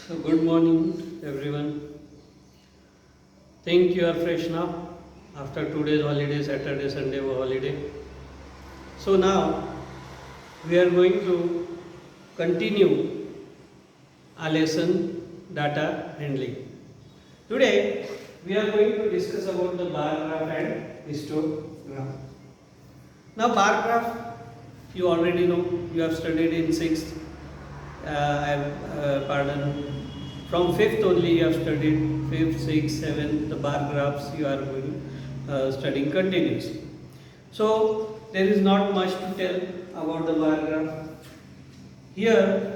So good morning everyone. Think you are fresh now after 2 days holiday, Saturday, Sunday were holiday. So now we are going to continue our lesson data handling. Today we are going to discuss about the bar graph and histogram. Now bar graph you already know, you have studied in 6th, from 5th only you have studied, 5th, 6th, 7th, the bar graphs you are going studying continuously. So there is not much to tell about the bar graph. Here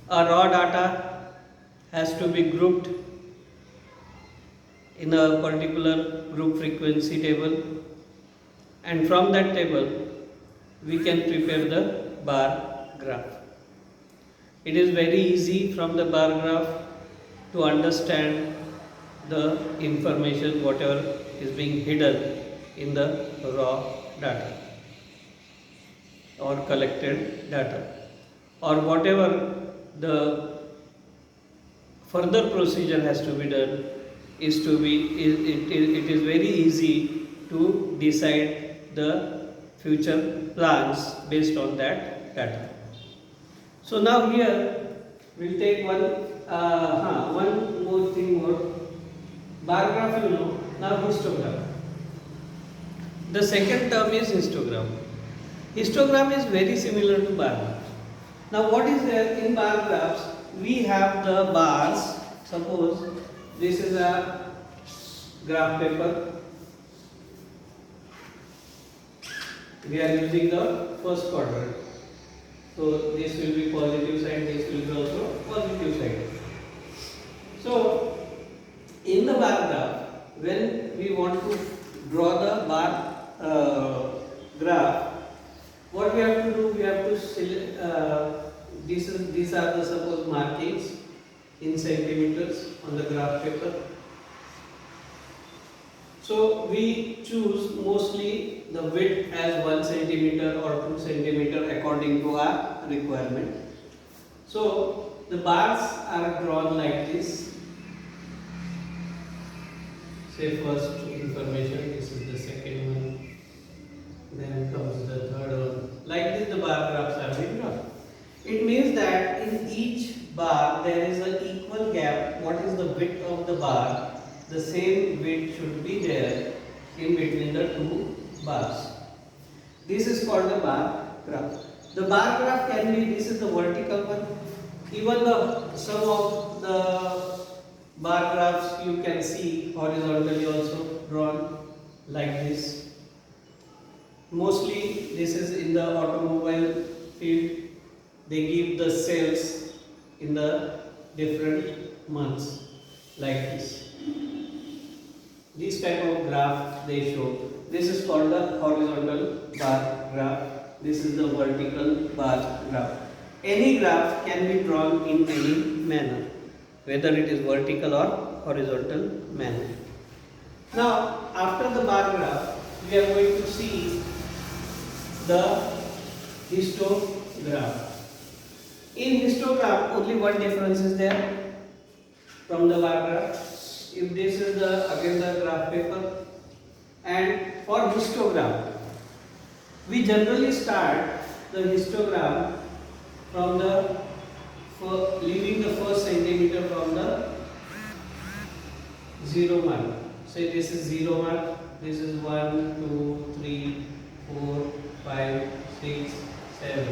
a raw data has to be grouped in a particular group frequency table, and from that table we can prepare the bar graph. It is very easy from the bar graph to understand the information whatever is being hidden in the raw data or collected data, or whatever the further procedure has to be done is to be it is very easy to decide the future plans based on that data. So now here we'll take one more thing more. Bar graph you know. Now histogram. The second term is histogram. Histogram is very similar to bar graph. Now what is there in bar graphs? We have the bars. Suppose this is a graph paper. We are using the first quadrant. So this will be positive side, this will be also positive side. So in the bar graph, when we want to draw the bar graph, what we have to do? We have to select. These are the suppose markings in centimeters on the graph paper. So we choose mostly the width as 1 centimeter or 2 centimeter according to our requirement. So the bars are drawn like this. Say first information, this is the second one, then comes the third one. Like this the bar graphs are being drawn. It means that in each bar there is an equal gap. What is the width of the bar? The same width should be there in between the two bars. This is called the bar graph. The bar graph can be, this is the vertical one. Even some of the bar graphs you can see horizontally also drawn like this. Mostly this is in the automobile field. They give the sales in the different months like this. This type of graph they show. This is called the horizontal bar graph. This is the vertical bar graph. Any graph can be drawn in any manner, whether it is vertical or horizontal manner. Now, after the bar graph, we are going to see the histogram. In histogram, only one difference is there from the bar graph. If this is again the graph paper, and for histogram, we generally start the histogram from leaving the first centimeter from the 0 mark. Say this is 0 mark, this is 1, 2, 3, 4, 5, 6, 7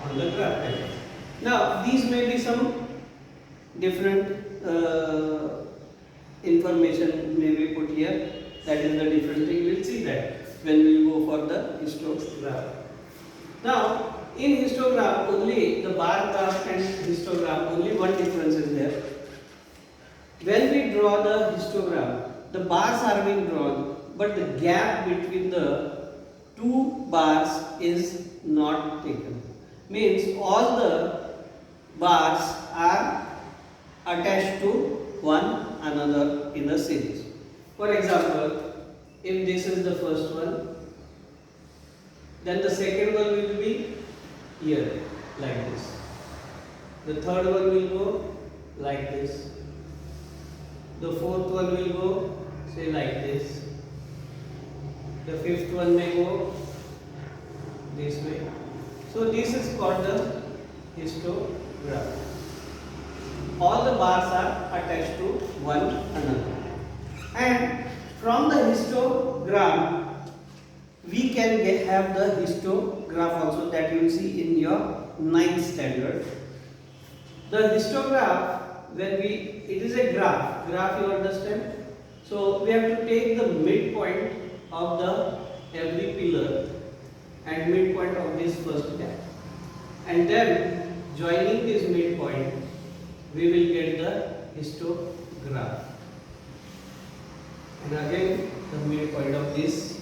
on the graph paper. Now these may be some different information may be put here. That is the different thing. We will see that when we go for the histogram. Now in histogram only the bar graph and histogram only one difference is there. When we draw the histogram, the bars are being drawn, but the gap between the two bars is not taken. Means all the bars are attached to one another in a series. For example, if this is the first one, then the second one will be here like this. The third one will go like this. The fourth one will go say like this. The fifth one may go this way. So this is called the histogram. All the bars are attached to one another. And from the histogram, we can have the histograph also, that you will see in your 9th standard. The histograph, it is a graph you understand. So we have to take the midpoint of every pillar and midpoint of this first gap, and then joining this midpoint we will get the histograph, and again the midpoint of this,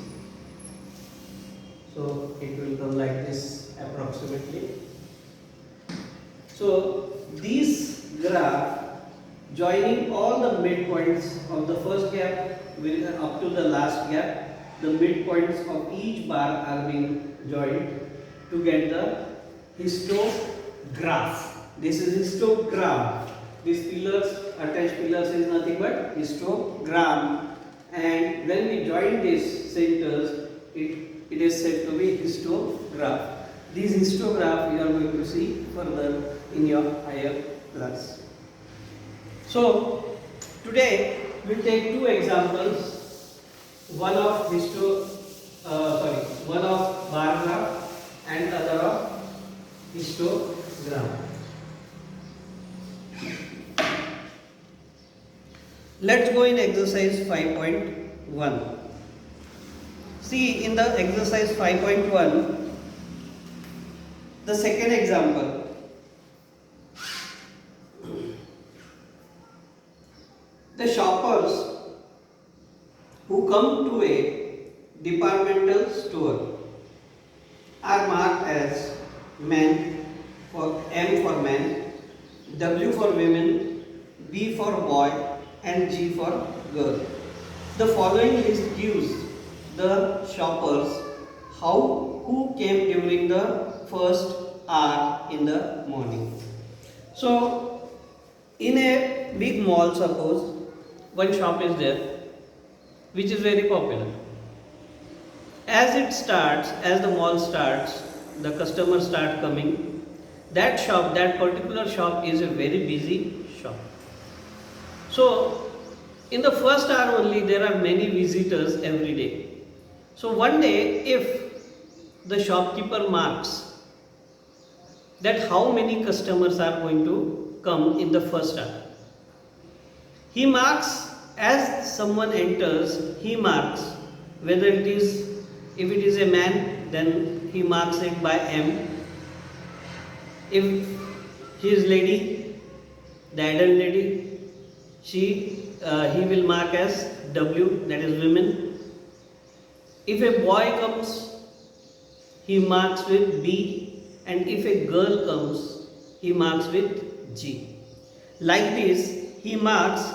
so it will come like this approximately. So this graph joining all the midpoints of the first gap up to the last gap, the midpoints of each bar are being joined to get the histograph. This is histogram. These pillars, attached pillars, is nothing but histogram. And when we join these centers, it is said to be histograph. These histograph you are going to see further in your higher class. So today we will take two examples, one of bar graph and other of histogram. Let's go in exercise 5.1. See, in the exercise 5.1, the second example. The shoppers who come to a departmental store are marked as men, for M for men, W for women, B for boy, and G for girl. The following list gives the shoppers who came during the first hour in the morning. So, in a big mall, suppose one shop is there which is very popular. As the mall starts, the customers start coming. That particular shop is a very busy shop. So, in the first hour only there are many visitors every day. So, one day if the shopkeeper marks that how many customers are going to come in the first hour, he marks, as someone enters, he marks whether if it is a man, then he marks it by M. If he is lady, the adult lady, he will mark as W, that is women. If a boy comes, he marks with B, and if a girl comes, he marks with G. Like this, he marks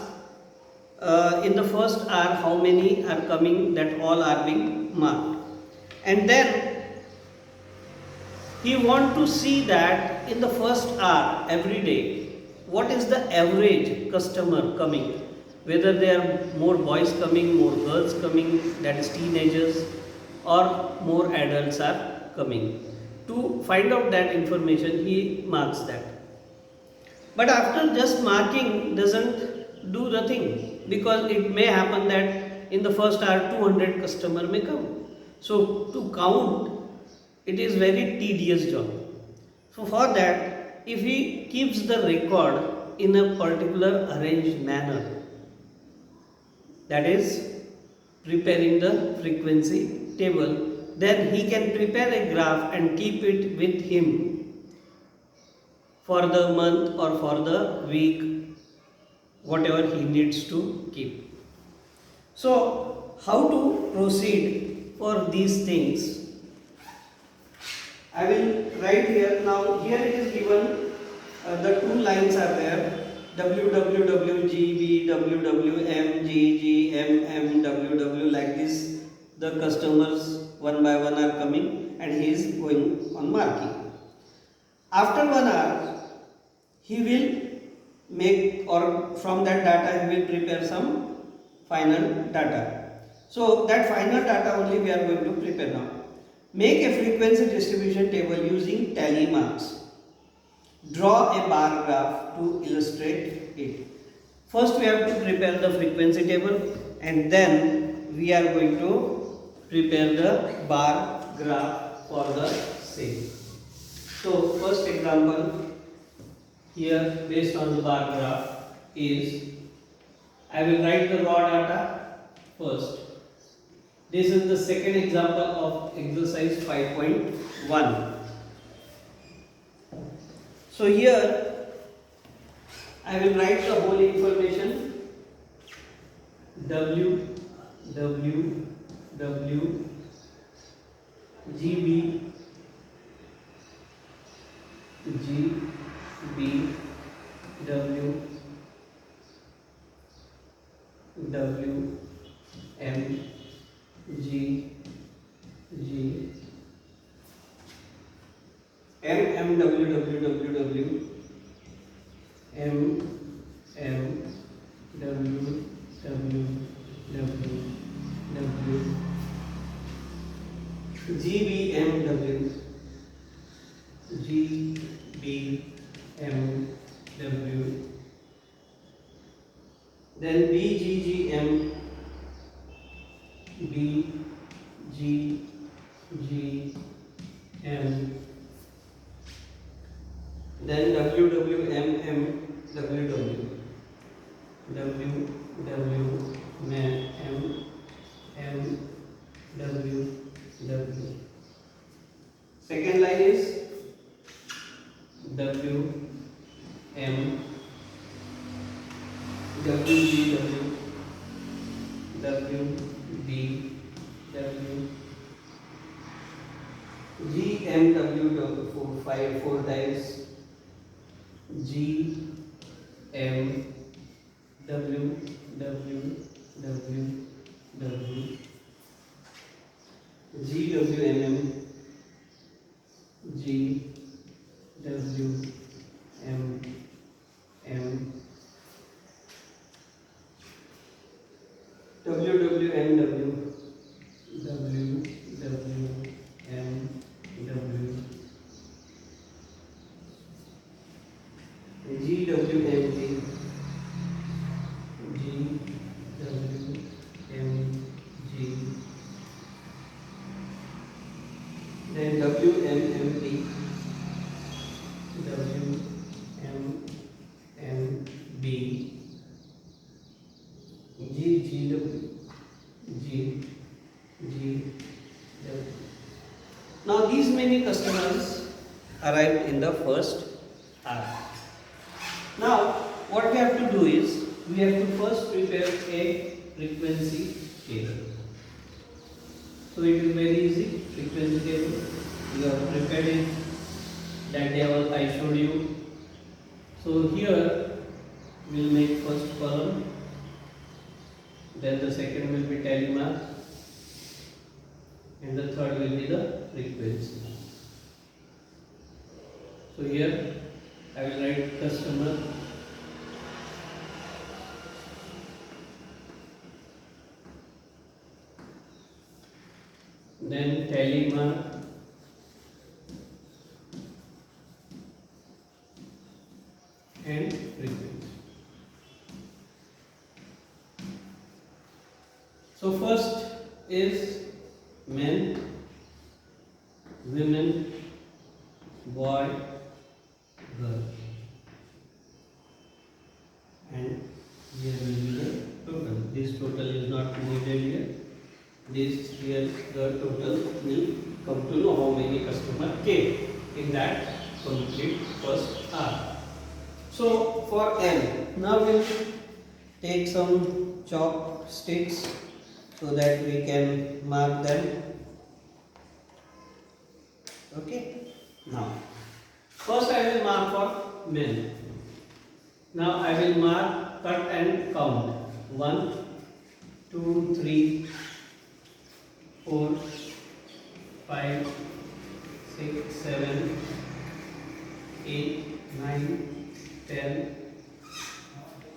in the first hour how many are coming, that all are being marked. And then he want to see that in the first hour every day, what is the average customer coming, whether there are more boys coming, more girls coming, that is teenagers, or more adults are coming. To find out that information, he marks that. But after just marking doesn't do the thing, because it may happen that in the first hour 200 customer may come. So to count, it is very tedious job. So for that, if he keeps the record in a particular arranged manner, that is preparing the frequency table, then he can prepare a graph and keep it with him for the month or for the week, whatever he needs to keep. So how to proceed for these things? I will write here. Now here it is given, the two lines are there, WWWGB, WWMGG, WW, like this. The customers one by one are coming and he is going on marking. After 1 hour, he will make, or from that data he will prepare some final data. So that final data only we are going to prepare now. Make a frequency distribution table using tally marks. Draw a bar graph to illustrate it. First we have to prepare the frequency table, and then we are going to prepare the bar graph for the same. So first example here based on the bar graph is, I will write the raw data first. This is the second example of exercise 5.1. So here I will write the whole information: W, W, W, GB, G, B, W, W, M, G, G, M, M, W, W, W, W, M, M, W, W, W, W, G, B, M, W, G, B, M, W, then B, G, G, M, B, G, G, M, then W, W, M, M, W, W, W, W, M, M, W, W. Second line is W, M, W, G, W, W, B, W, G, M, W, W, 4 times, G, M, W, W, W, W, G, W, M, M, G, W, M, M, W, W, M, W, W, W, M, W, G, W, M, G, G, W, M, G, then W, M, M, P, W, M, M, B, G, G, W, G, G, W. Now these many customers arrived in the first hour. Now what we have to do is, we have to first prepare a frequency table. So it is very easy. Frequency table, you have prepared it that day I showed you. So here we will make first column, then the second will be tally mark, and the third will be the frequency. So here I will write customer, then tally mark, and frequency. So first is men, women, boy, girl, and here will be the total. This total is not needed here. This here the total will come to know how many customers came in that complete first hour. So for N, now we'll take some chalk sticks so that we can mark them. Okay. Now first I will mark for men. Now I will mark, cut and count. 1, 2, 3, 4, 5, 6, 7, 8, 9, 10,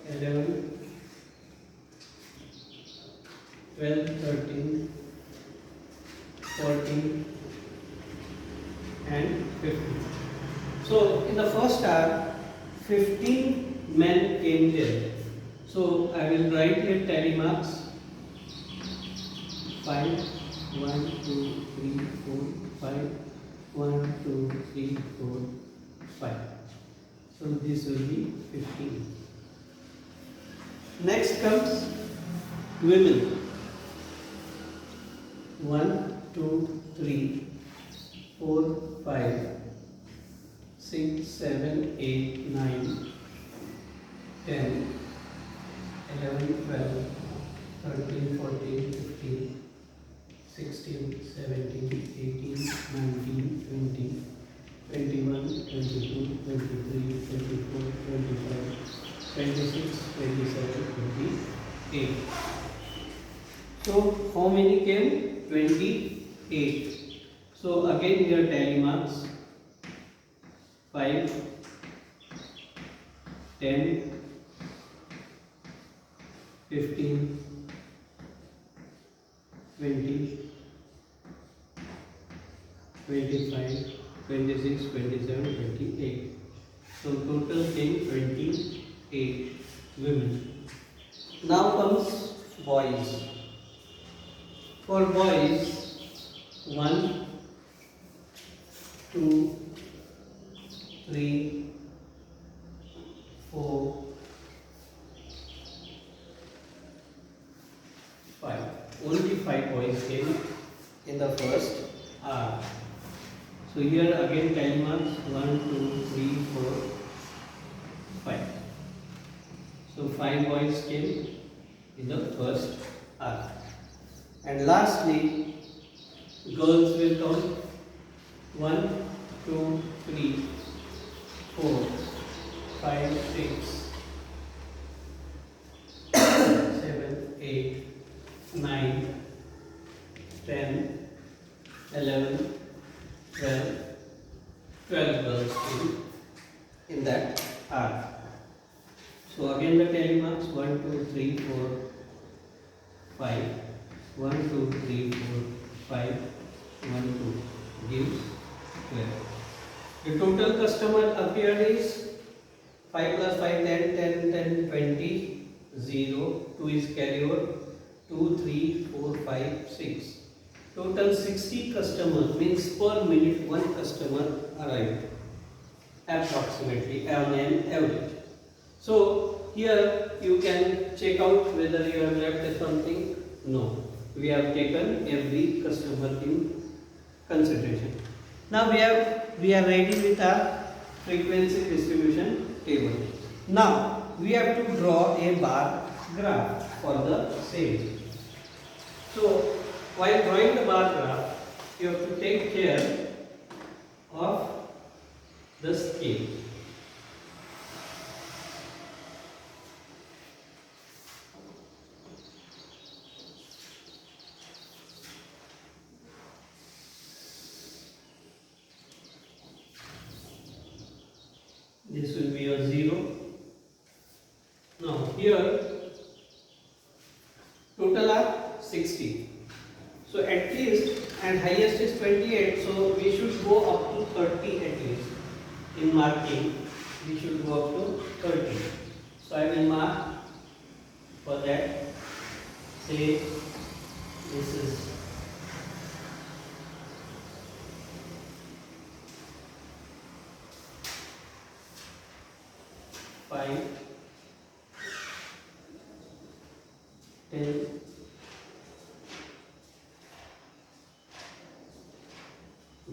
11, 12, 13, 14 and 15. So in the first hour, 15 men came there. So I will write here tally marks. 5, 1, 2, 3, 4, 5, 1, 2, 3, 4, 5. So this will be 15. Next comes women. 1, 2, 3, 4, 5, 6, 7, 8, 9, 10, 11, 12, 13, 14, 15, 16, 17, 18, 19, 20, 21, 22, 23, 24, 25, 26, 27, 28. So how many came? 28. So again here tally marks. 5, 10, 15, 20, 25, 26, 27, 28. So total came 28 women. Now comes boys. For boys, 1, 2, 3, 4, 5. Only 5 boys came in the first hour. So here again tally marks 1, 2, 3, 4, 5. So 5 boys came in the first hour. And lastly, girls will come 1, 2, 3, 4, 5, 6, 7, 8, 9, 10, 11, 12, 12 girls in that hour. So again the tally marks 1, 2, 3, 4, 5, 1, 2, 3, 4, 5, 1, 2 gives 12. The total customer appeared is 5 plus 5, 10, 10, 10, 20, 0, 2 is carry over, 2, 3, 4, 5, 6. Total 60 customers, means per minute one customer arrived approximately on an average. So here you can check out whether you have left something. No, we have taken every customer in consideration. Now we are ready with our frequency distribution table. Now we have to draw a bar graph for the same. So while drawing the bar graph, you have to take care of the scale. This will be a 0. Now here total are 60. So at least, and highest is 28, so we should go up to 30 at least. In marking, we should go up to 30. So I will mark for that. Say this is 5, 10,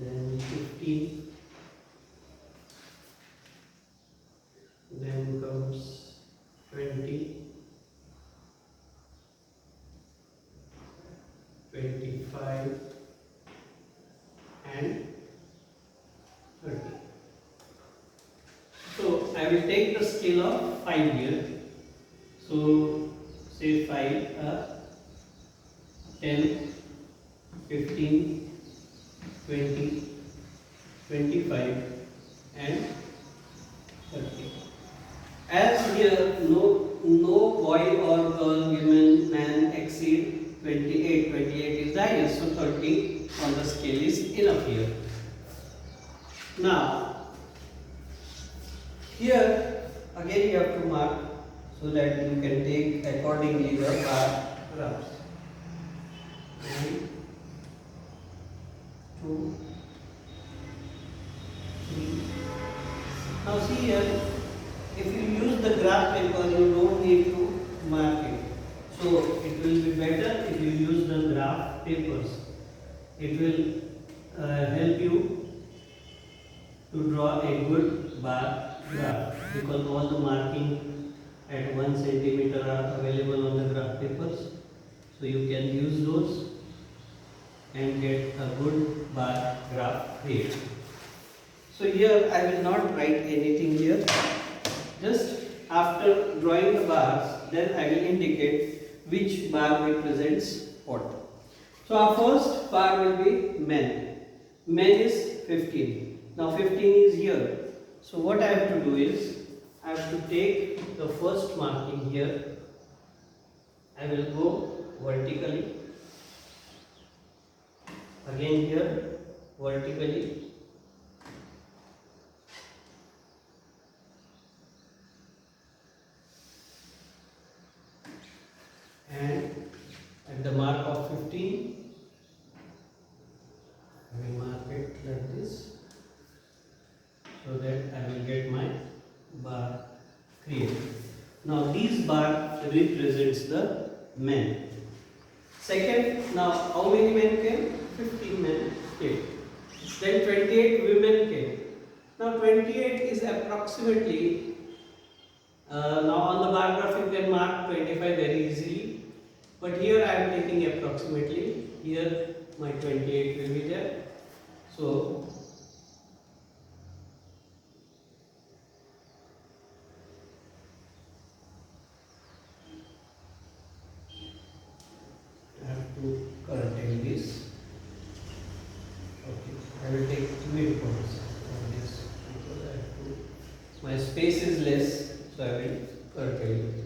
15, then comes 20, 25 and 30. So I will take the scale of 5 here. So say 5, 10, 15, 20, 25 and 30. here no boy or girl, woman, man exceed 28. 28 is the highest, so 30 on the scale is enough here. Now here again you have to mark so that you can take accordingly the bar graphs. 1, 2, 3. Now see here, if you use the graph paper, you don't need to mark it. So it will be better if you use the graph papers. It will help you to draw a good bar graph, because all the marking at 1 centimeter are available on the graph papers. So you can use those and get a good bar graph created. So here I will not write anything here. Just after drawing the bars, then I will indicate which bar represents what. So our first bar will be men. Men is 15. Now 15 is here. So what I have to do is, I have to take the first marking here. I will go vertically. Again here, vertically. And at the mark of 15, I will mark it like this, so that I will get my bar created. Now these bar represents the men. Second, now how many men came? 15 men came. Then 28 women came. Now 28 is approximately, now on the bar graph you can mark 25 very easily. But here I am taking approximately, here my 28 will be there. So I have to curtail this. Okay, I will take midpoints of this because I have to, my space is less, so I will curtail it.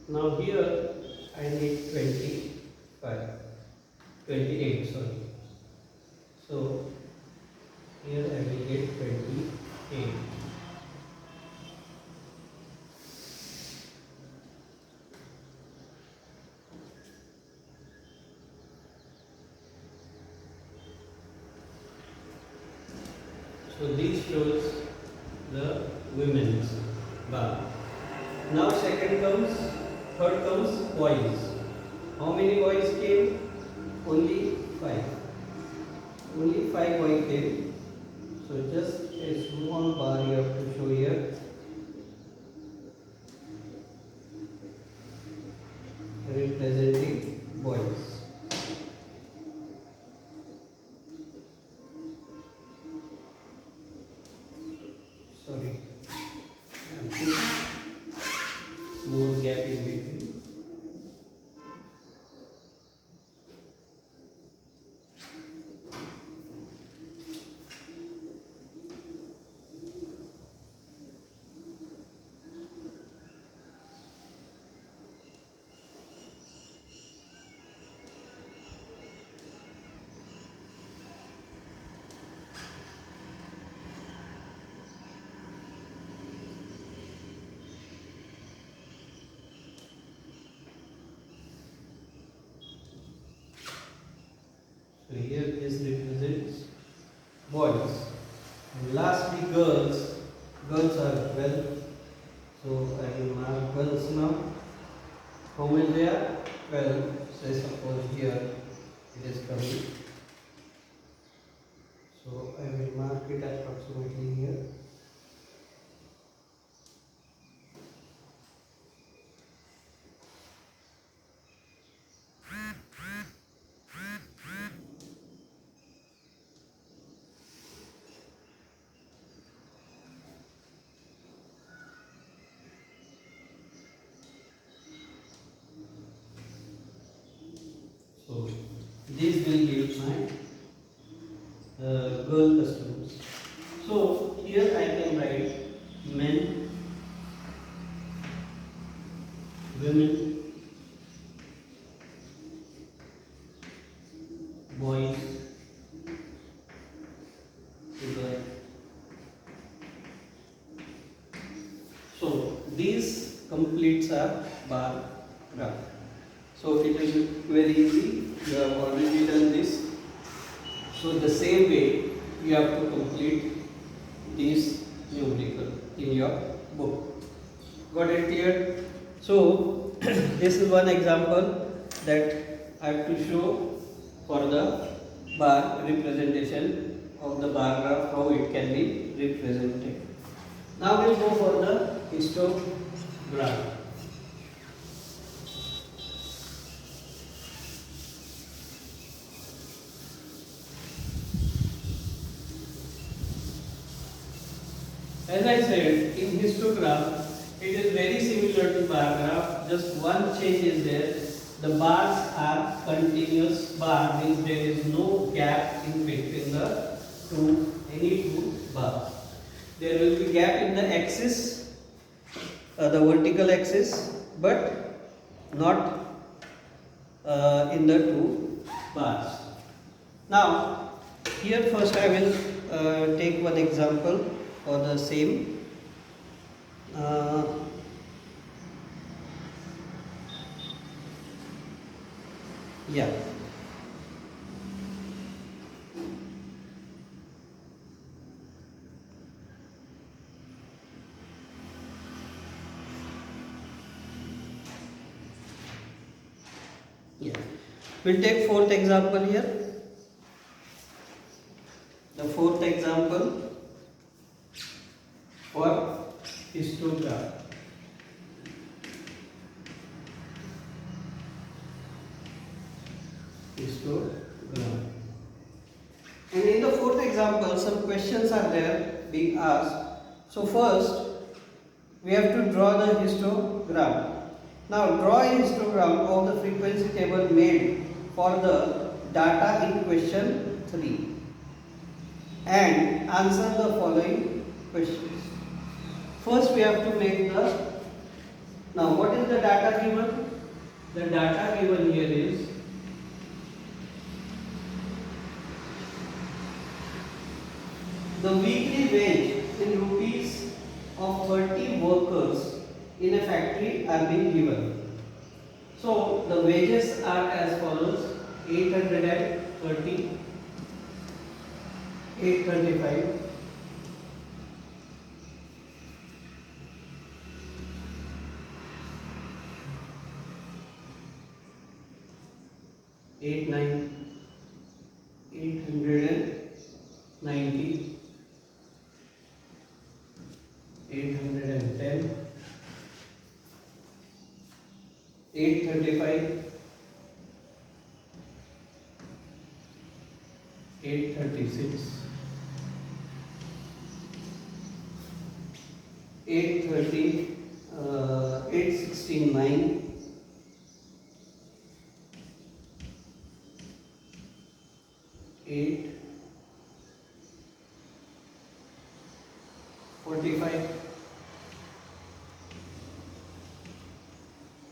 Now here I need 28, sorry. So here I will get 28. So this shows the women's bar. Now third comes boys. How many boys came? Only 5. Only 5 boys came. So just a small bar you have to show here. Representing boys. Sorry. More gap in between. So here this represents boys. And lastly girls. Girls are 12. So I will mark girls now. How many they are? 12. Say suppose here it is coming. So I will mark it approximately here. So this will give my girl customers. So here So these completes our bar graph. So it is very easy. You have already done this. So the same way you have to complete these numerical in your book. Got it clear? So this is one example that I have to show for the bar representation of the bar graph, how it can be represented. Now we'll go for the histogram. As I said, in histogram, it is very similar to bar graph, just one change is there. The bars are continuous bar, means there is no gap in between the any two bars. There will be gap in the axis, the vertical axis, but not in the two bars. Now, here first I will take one example for the same. Yeah. Yeah. We'll take fourth example here. The fourth example for histogram. Histogram. And in the fourth example, some questions are there being asked. So first, we have to draw the histogram. Now, draw a histogram of the frequency table made for the data in question 3 and answer the following questions. First, we have to make the. Now, what is the data given? The data given here is the weekly wage in rupees of 30 workers in a factory are being given. So the wages are as follows: 830, 835, 890, 810, 835, 836, 830, 869, 845,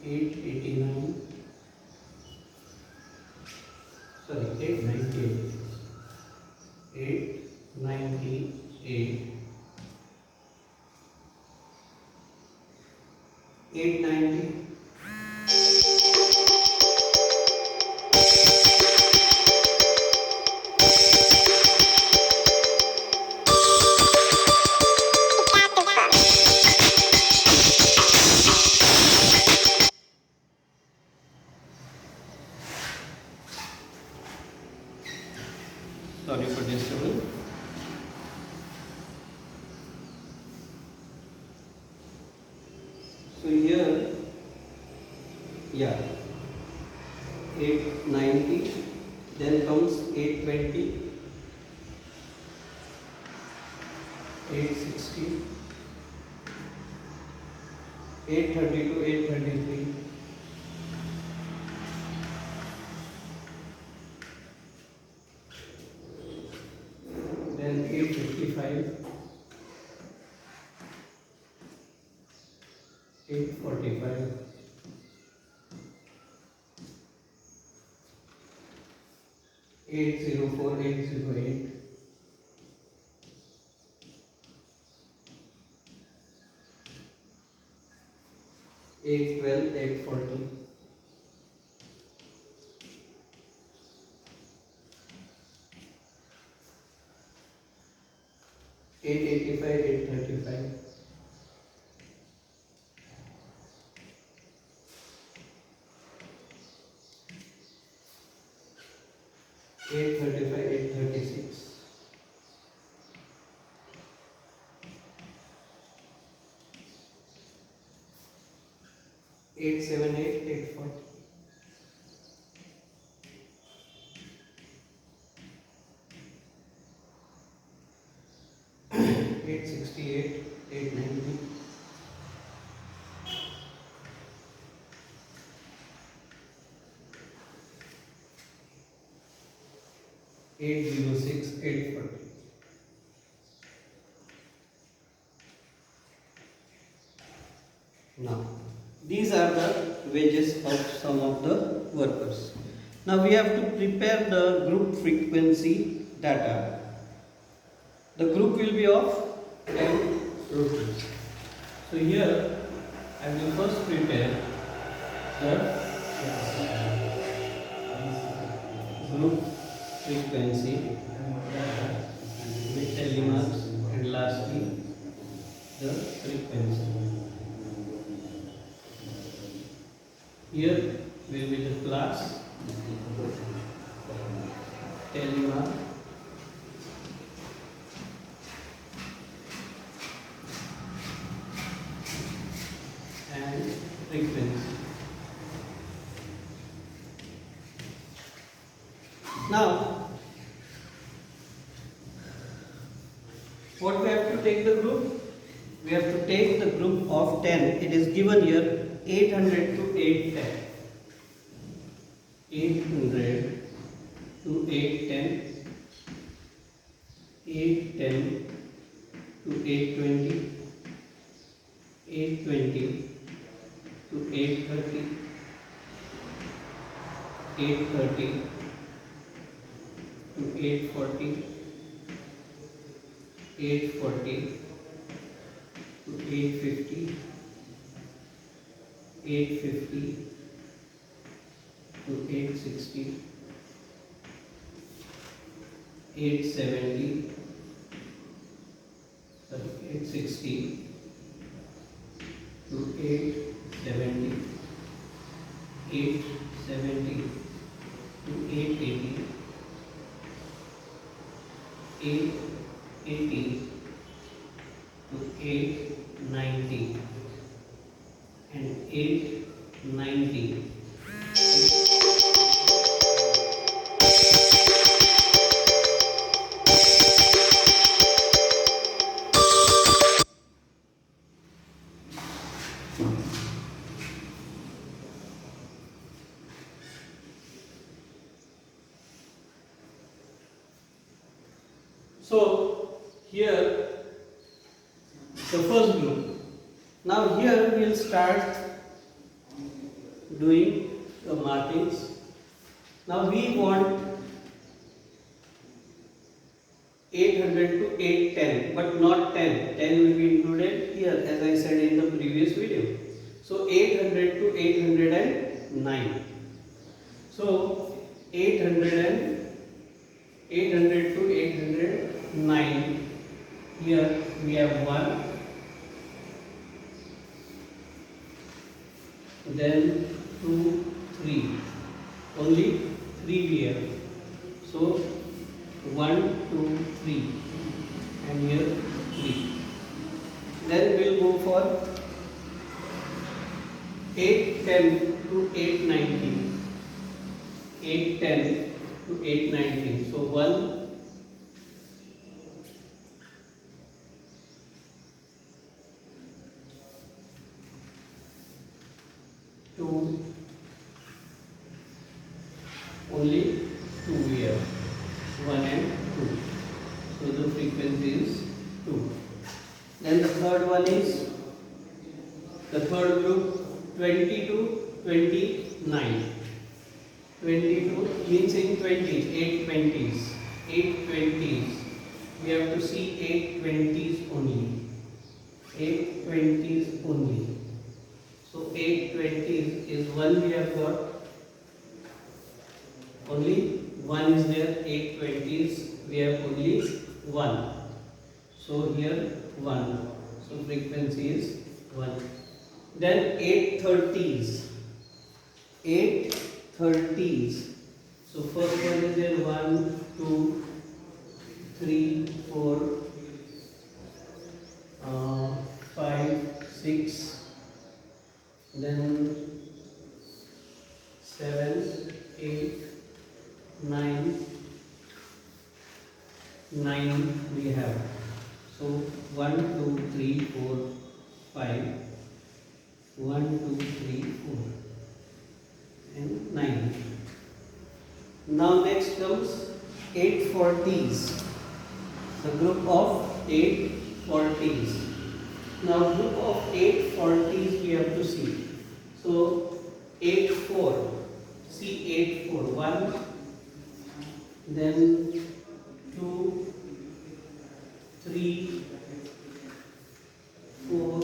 889, sorry, 898, 898, 890, 890, then comes 820, 860, 832, 833, 855, 845, 804, 808, 809, 812, 840. 885, 835. 835, 836. 878, 840. 868, 890. 806, 840. Now, these are the wages of some of the workers. Now we have to prepare the group frequency data. The group will be of 10 routines. So here I will first prepare the group frequency with telemarks and lastly the frequency. Here will be the class, telemark, and frequency. Now, what we have to take the group? We have to take the group of 10. It is given here 800 to 810. 800 to 810. 810 to 820. 820 to 830. 830 to 840. 840 to 850. 850 to 860. 870, 860 to 870. 870 to 880. 880 to 890 and 890. So here the first group. Now here we will start doing the markings. Now we want 800 to 810 but not 10. 10 will be included here as I said in the previous video. So 800 to 809. So 800 to 809. Here we have 1. Then 2, 3. Only 3 we have. So 1, 2, 3. And here 3. Then we'll go for 810 to 819. 810 to 819. So 1, 2, only 2 we have, 1 and 2. So the frequency is 2. Then the third one is the third group 20 to 29. 22 means in 20s, 8 20s. 8 20s. We have to see 8 20s only. 8 20s only. So 8/20 is 1 we have got. Only 1 is there. 8/20s we have only 1. So here 1. So frequency is 1. Then 8/30s. 8/30s. So first one is there 1, 2, 3, 4, 5, 6, then 7, 8, 9, 9 we have. So 1, 2, 3, 4, 5, 1, 2, 3, 4 and 9. Now next comes 8/40s. The group of 8/40s. Now group of 8/40s we have to see. So 8/4. See 8/4. 1, then 2, 3, 4,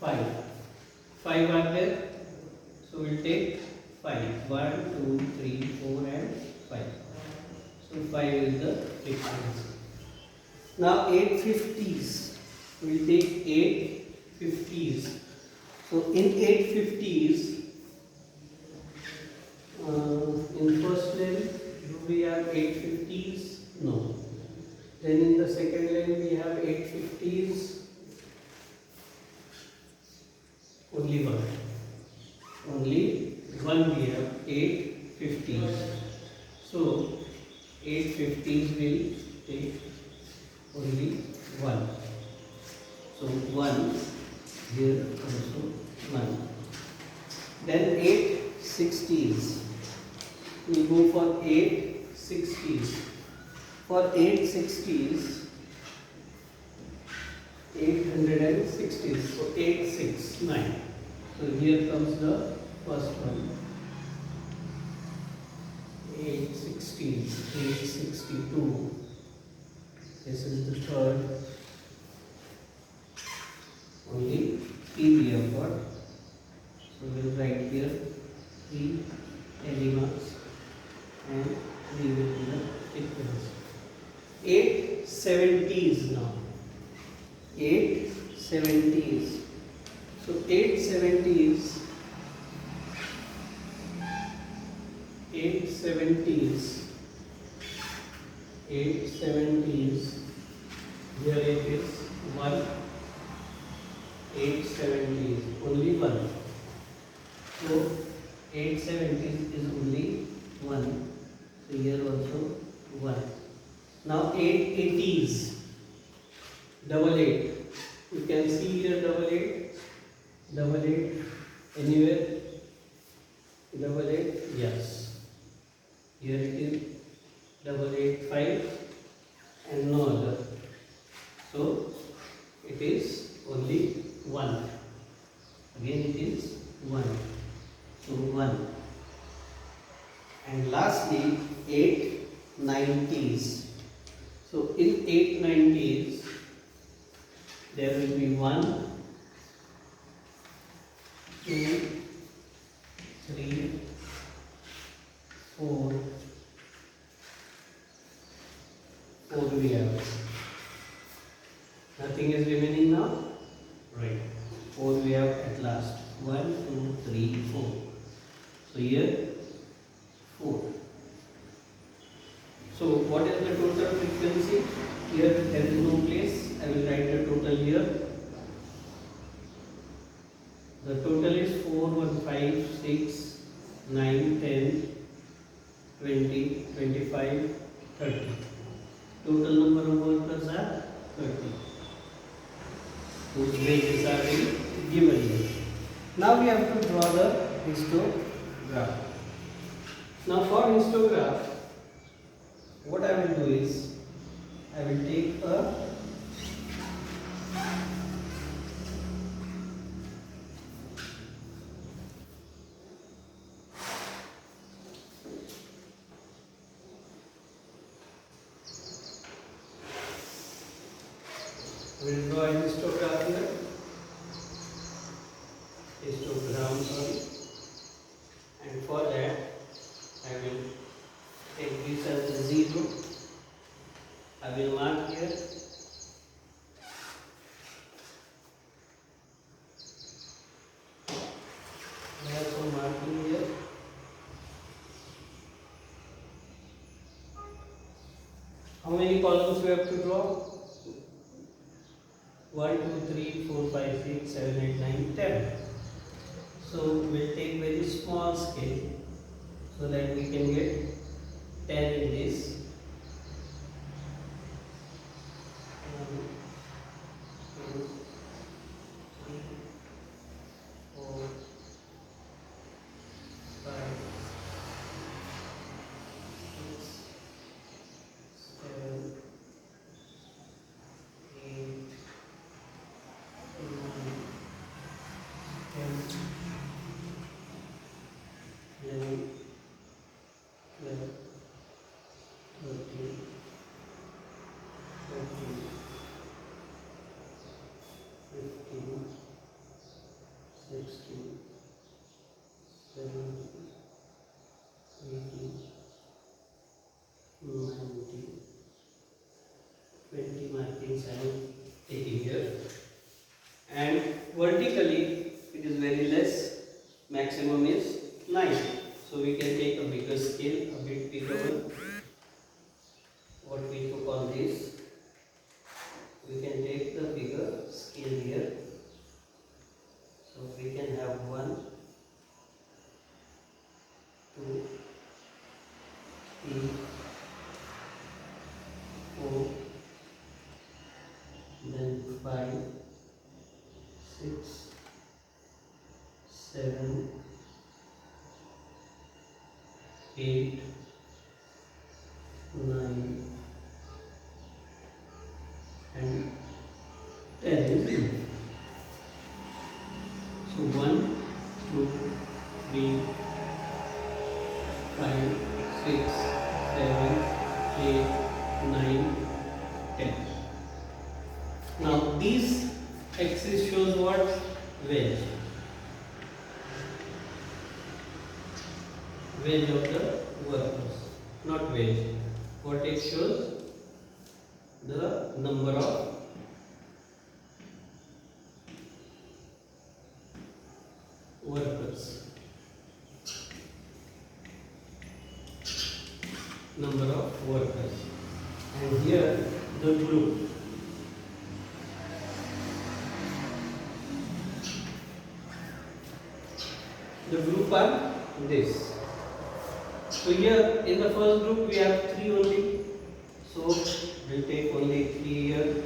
5. 5 are there. So we'll take 5. 1, 2, 3, 4 and 5. So 5 is the frequency. Now 8/50s. We'll take 8/50s. So in 8/50s, in first lane, do we have 8/50s? No. Then in the second lane we have 8/50s. Only one. Only one we have 8/50s. So 8/50s will take only 1. So 1 here also 1. Then 8/60s. We go for 8/60s. For 8/60s, 860s. So 869. So here comes the first one. 860s, 862. This is the third. Only 3 we have got. So we'll write here 3 elements and leave it in the sequence. 8/70s now. 8/70s. So 8/70s. 8/70s. 8/70s. Here it is 1. 8/70s. Only 1. So 8/70s is only 1. So here also 1. Now 8/80s. 8/8. You can see here 8/8. 8/8. Anywhere? 8/8. Yes. Here it is 8/8/5 and no other. So it is only 1. Again it is 1. So 1. And lastly 8/90s. So in 8/90s there will be 1, 2, 3, 4. 4 we have. Nothing is remaining now? Right. 4 we have at last. 1, 2, 3, 4. So here 4. So what is the total frequency? Here there is no place. I will write the total here. The total is 4, 1, 5, 6, 9, 10, 20, 25, 30. Total number of workers are 30. Whose wages are given here. Now we have to draw the histograph. Now for histograph, what I will do is, I will take a draw a histograph here. sorry. And for that I will take this as a 0. I will mark here. I have some marking here. How many columns we have to draw? 1, 2, 3, 4, 5, 6, 7, 8, 9, 10. So we'll take very small scale so that we can get 10 in this. 1, 2, 3, 4, 5, 6, 7, 8, 9, 10, 11, 12, 13, 14, 15, 16, 17, 18, 19, 20 markings I am taking here. And vertically it is very less, maximum is 9. So we can take a bigger scale, a bit bigger one. What we to call this? We can take the bigger scale here. So we can have 1, 2, 3, 4, then 5, 6, 7, 8, 9, and 10. So 1, 2, 3, 5, 6, 7, 8, 9, 10. Now this axis shows what? Wedge. Wedge of the workers, not wedge. What it shows? The number of workers. Number of workers. And here the group. The group are this. So here in the first group we have 3 only. So we'll take only 3 here.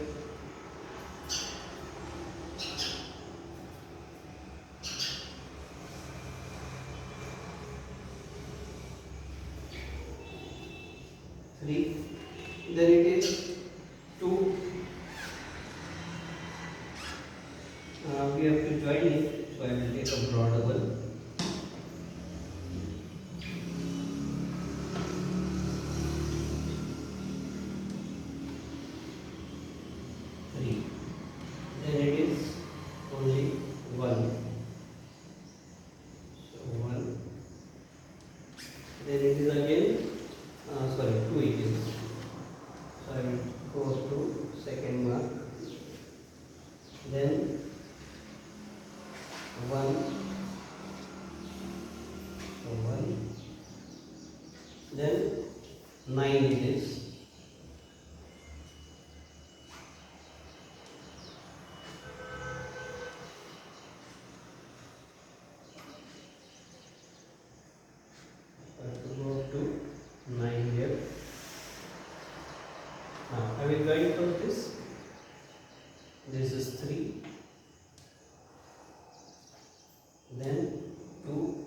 Then it is 2. We have to join it, so I will take a broader one. 3. Then it is only 1. So 1. Then it is again, 2 it is. So I will go to second mark. Then 1. So 1. Then 9 it is. Go to 9 here. Now I will join for this. This is 3. Then 2.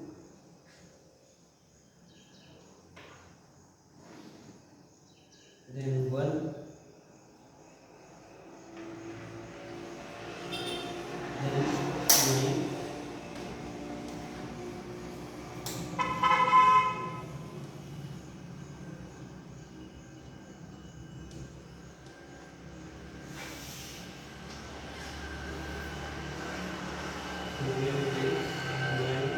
Then 1. Then 9. Here it is 9.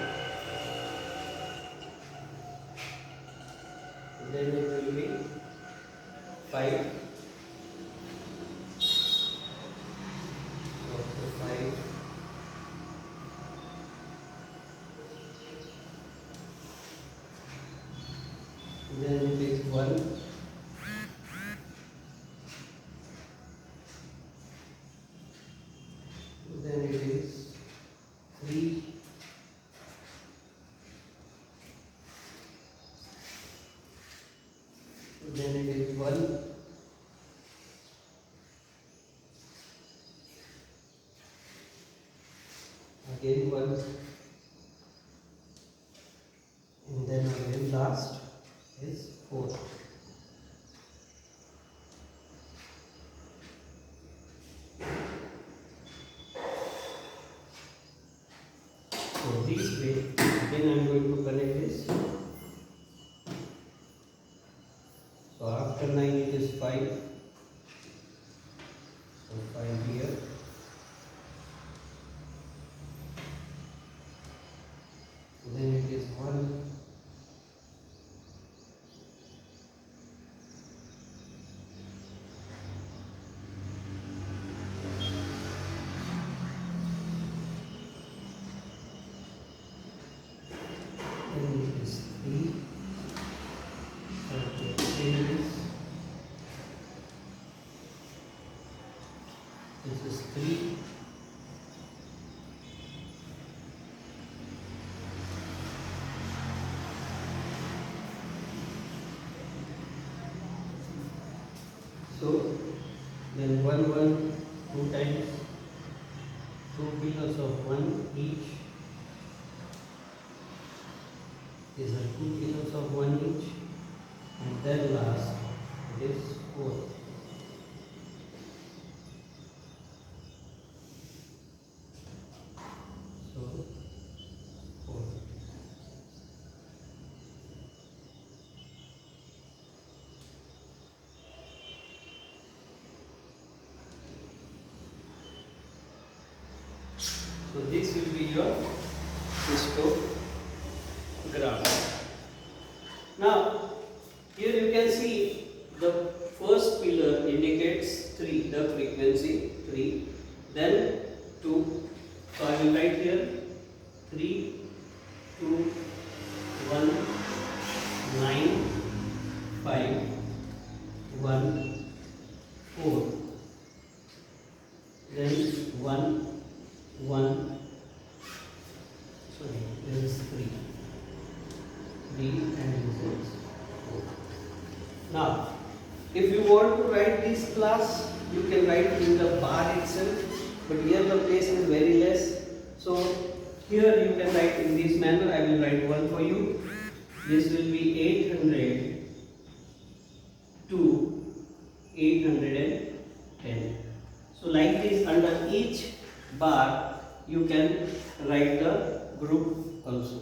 1, then it is 3, then it is 1, again 1, and then again last is 4. So this way, then I am going to connect this. So after 9 it is 5. So 5 here. Then it is 1. Then it is 3. This is 3. So then 1, 1, 2 times, 2 pillars of 1 each. These are 2 pillars of 1 each, and then last it is 4. So 4. So this will be your histogram. Now here you can see the first pillar indicates 3, the frequency 3, then 2. So I will write here 3, 2, 1, 9, 5, 1, 4. Then 1, 1, sorry, there is 3, and this is 4. Now, if you want to write this class, you can write in the bar itself, but here the place is very less. So here you can write in this manner. I will write 1 for you. This will be 800 to 810. So like this, under each bar you can write the group also.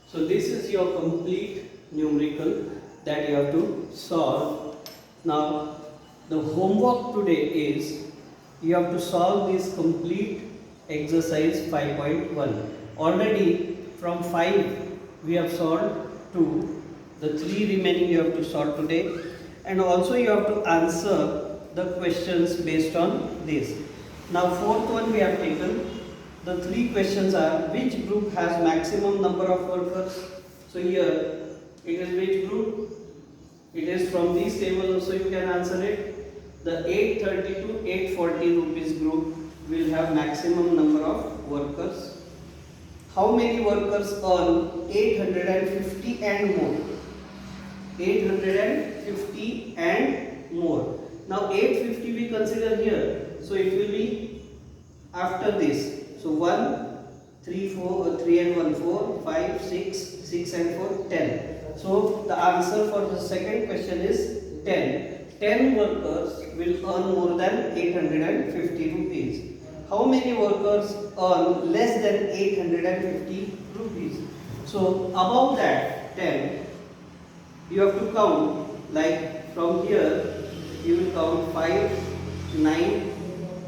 So this is your complete numerical that you have to solve. Now the homework today is you have to solve this complete exercise 5.1. Already from 5 we have solved 2. The 3 remaining you have to solve today, and also you have to answer the questions based on this. Now fourth one we have taken. The 3 questions are: which group has maximum number of workers? So here it is which group? It is from this table also you can answer it. The 830 to 840 rupees group will have maximum number of workers. How many workers earn 850 and more? 850 and more. Now 850 we consider here. So it will be after this. So 1, 3, 4, 3 and 1, 4, 5, 6, 6 and 4, 10. So the answer for the second question is 10. 10 workers will earn more than 850 rupees. How many workers earn less than 850 rupees? So above that 10, you have to count, like from here you will count 5, 9,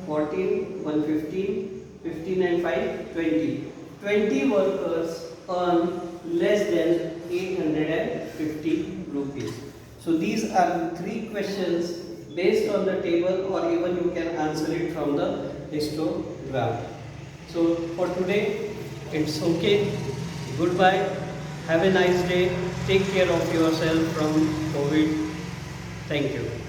14, 115, 15 and 5, 20. 20 workers earn less than 850 rupees. So these are the 3 questions based on the table, or even you can answer it from the histogram. So for today it's okay. Goodbye. Have a nice day. Take care of yourself from COVID. Thank you.